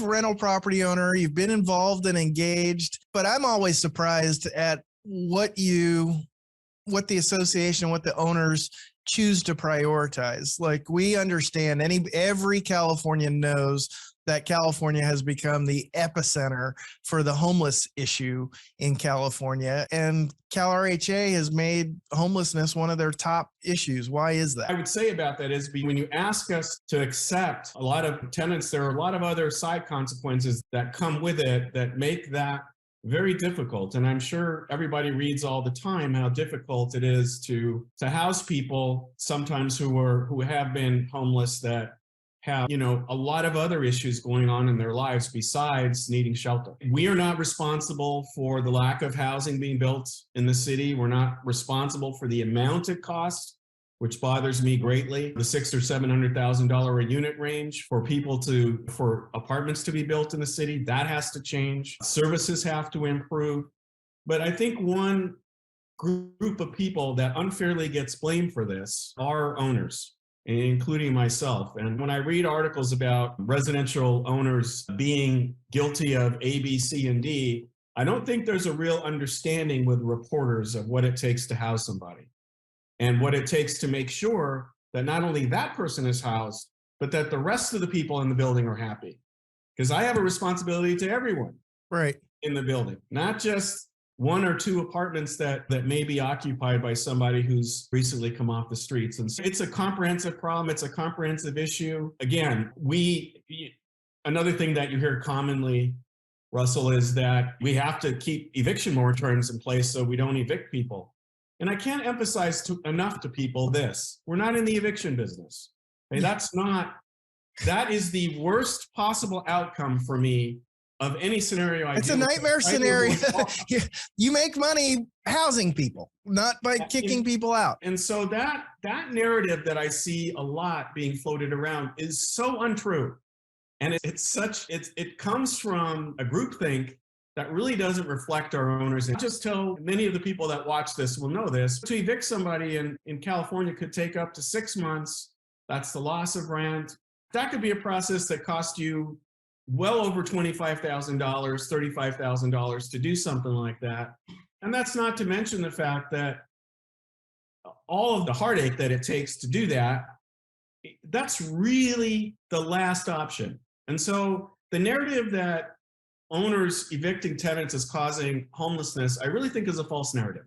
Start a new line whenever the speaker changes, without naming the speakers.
rental property owner. You've been involved and engaged, but I'm always surprised at what the association, what the owners choose to prioritize. Like, we understand, every Californian knows that California has become the epicenter for the homeless issue in California, and CalRHA has made homelessness one of their top issues. Why is that?
I would say about that is, when you ask us to accept a lot of tenants, there are a lot of other side consequences that come with it that make that very difficult. And I'm sure everybody reads all the time how difficult it is to house people sometimes who have been homeless, that have, a lot of other issues going on in their lives besides needing shelter. We are not responsible for the lack of housing being built in the city. We're not responsible for the amount it costs, which bothers me greatly. The $600,000 or $700,000 a unit range for apartments to be built in the city, that has to change. Services have to improve. But I think one group of people that unfairly gets blamed for this are owners, including myself. And when I read articles about residential owners being guilty of A, B, C, and D, I don't think there's a real understanding with reporters of what it takes to house somebody and what it takes to make sure that not only that person is housed, but that the rest of the people in the building are happy. Because I have a responsibility to everyone in the building, not just one or two apartments that may be occupied by somebody who's recently come off the streets. And so it's a comprehensive problem. It's a comprehensive issue. Again, another thing that you hear commonly, Russell, is that we have to keep eviction moratoriums in place so we don't evict people. And I can't emphasize enough to people this: we're not in the eviction business. Okay? That is the worst possible outcome for me of any scenario.
It's a nightmare scenario. You make money housing people, not by kicking people out.
And so that narrative that I see a lot being floated around is so untrue. And it comes from a groupthink that really doesn't reflect our owners. And just tell many of the people that watch this will know this. To evict somebody in California could take up to 6 months. That's the loss of rent. That could be a process that costs you well over $25,000, $35,000 to do something like that. And that's not to mention the fact that all of the heartache that it takes to do that, that's really the last option. And so the narrative that owners evicting tenants is causing homelessness, I really think is a false narrative.